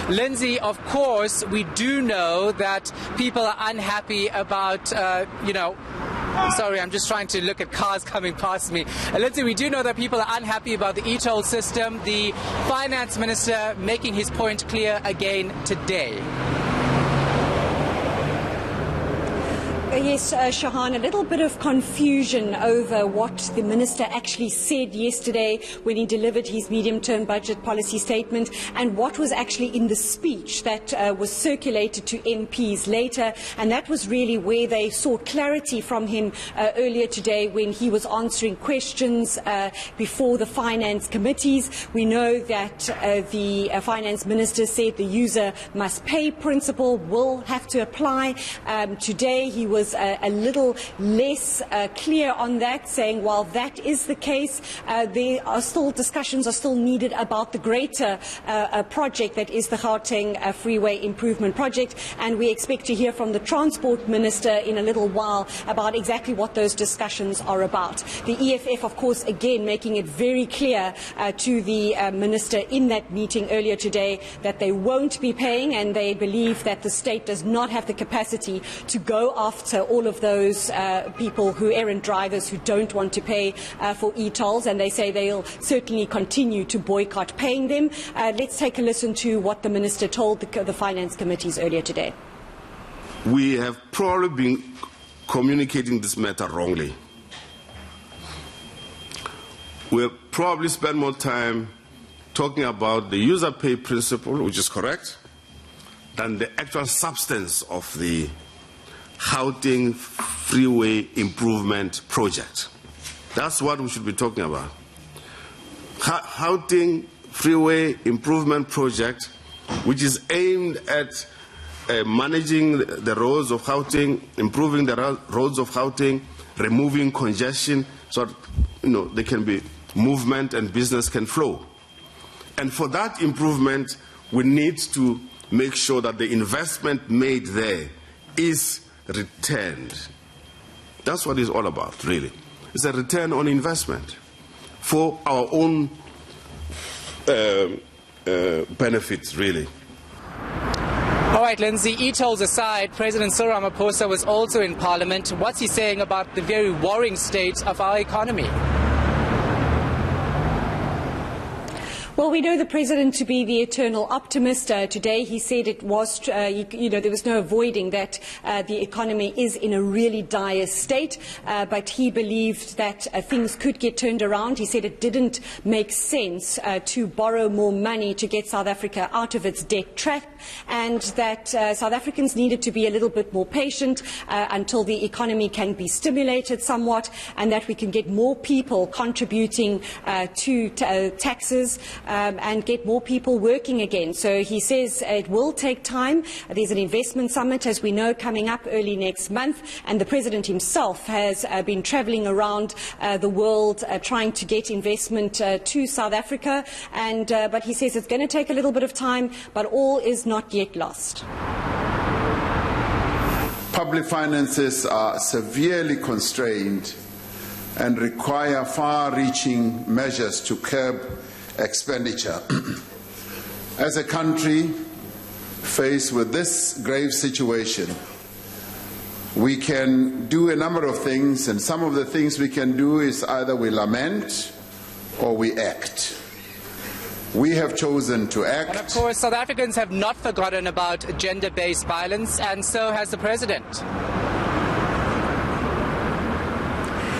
Lindsay, of course, we do know that people are unhappy about, sorry, I'm just trying to look at cars coming past me. Lindsay, we do know that people are unhappy about the e-toll system. The finance minister making his point clear again today. Yes, Shahan, a little bit of confusion over what the minister actually said yesterday when he delivered his medium-term budget policy statement and what was actually in the speech that was circulated to MPs later. And that was really where they sought clarity from him earlier today when he was answering questions before the finance committees. We know that the finance minister said the user must pay principle will have to apply. Today he was a little less clear on that, saying while that is the case, there are still discussions are still needed about the greater project that is the Gauteng Freeway Improvement Project, and we expect to hear from the Transport Minister in a little while about exactly what those discussions are about. The EFF, of course, again making it very clear to the Minister in that meeting earlier today that they won't be paying, and they believe that the state does not have the capacity to go after all of those people errant drivers who don't want to pay for e-tolls, and they say they'll certainly continue to boycott paying them. Let's take a listen to what the Minister told the Finance Committees earlier today. We have probably been communicating this matter wrongly. We'll probably spend more time talking about the user pay principle, which is correct, than the actual substance of the Gauteng Freeway Improvement Project. That's what we should be talking about. Gauteng Freeway Improvement Project, which is aimed at managing the roads of Gauteng, improving the roads of Gauteng, removing congestion so that, there can be movement and business can flow. And for that improvement, we need to make sure that the investment made there is returned. That's what it's all about, really. It's a return on investment for our own benefits, really. All right, Lindsay, e-tolls aside, President Cyril Ramaphosa was also in Parliament. What's he saying about the very worrying state of our economy? Well, we know the President to be the eternal optimist. Today he said it was, there was no avoiding that the economy is in a really dire state, but he believed that things could get turned around. He said it didn't make sense to borrow more money to get South Africa out of its debt trap, and that South Africans needed to be a little bit more patient until the economy can be stimulated somewhat, and that we can get more people contributing to taxes, and get more people working again. So he says it will take time. There's an investment summit, as we know, coming up early next month, and the President himself has been travelling around the world trying to get investment to South Africa, and but he says it's going to take a little bit of time, but all is not yet lost. Public finances are severely constrained and require far-reaching measures to curb expenditure. As a country faced with this grave situation, we can do a number of things, and some of the things we can do is either we lament or we act. We have chosen to act. And of course, South Africans have not forgotten about gender-based violence, and so has the President.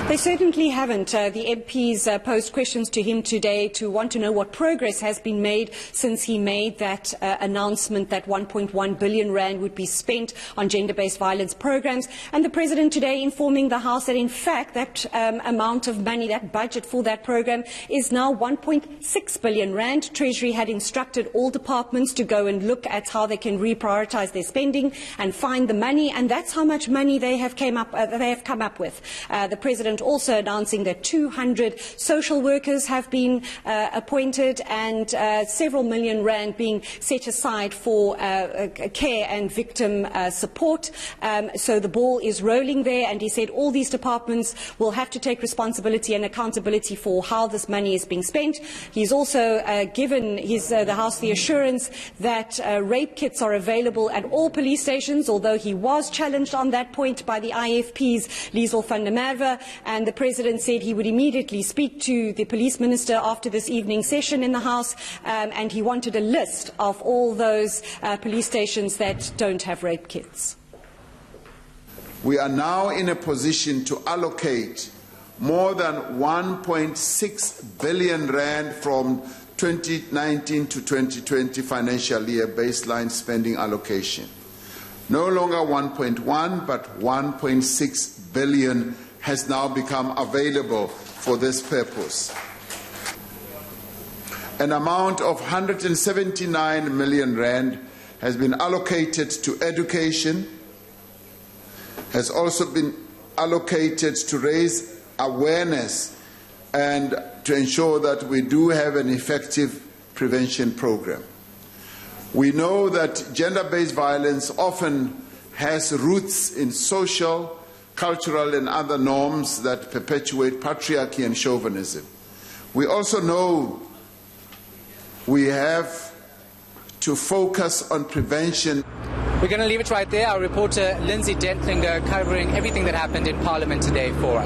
They certainly haven't. The MPs posed questions to him today to want to know what progress has been made since he made that announcement that 1.1 billion rand would be spent on gender-based violence programs. And the President today informing the House that in fact that amount of money, that budget for that program is now 1.6 billion rand. Treasury had instructed all departments to go and look at how they can reprioritise their spending and find the money, and that's how much money they have come up with. The President President also announcing that 200 social workers have been appointed and several million rand being set aside for care and victim support. So the ball is rolling there, and he said all these departments will have to take responsibility and accountability for how this money is being spent. He's also given the House the assurance that rape kits are available at all police stations, although he was challenged on that point by the IFP's Liesel van der Merwe, and the President said he would immediately speak to the Police Minister after this evening's session in the House, and he wanted a list of all those police stations that don't have rape kits. We are now in a position to allocate more than 1.6 billion rand from 2019 to 2020 financial year baseline spending allocation. No longer 1.1, but 1.6 billion has now become available for this purpose. An amount of 179 million rand has been allocated to education, has also been allocated to raise awareness and to ensure that we do have an effective prevention program. We know that gender-based violence often has roots in social, cultural and other norms that perpetuate patriarchy and chauvinism. We also know we have to focus on prevention. We're going to leave it right there. Our reporter Lindsay Dentlinger covering everything that happened in Parliament today for us.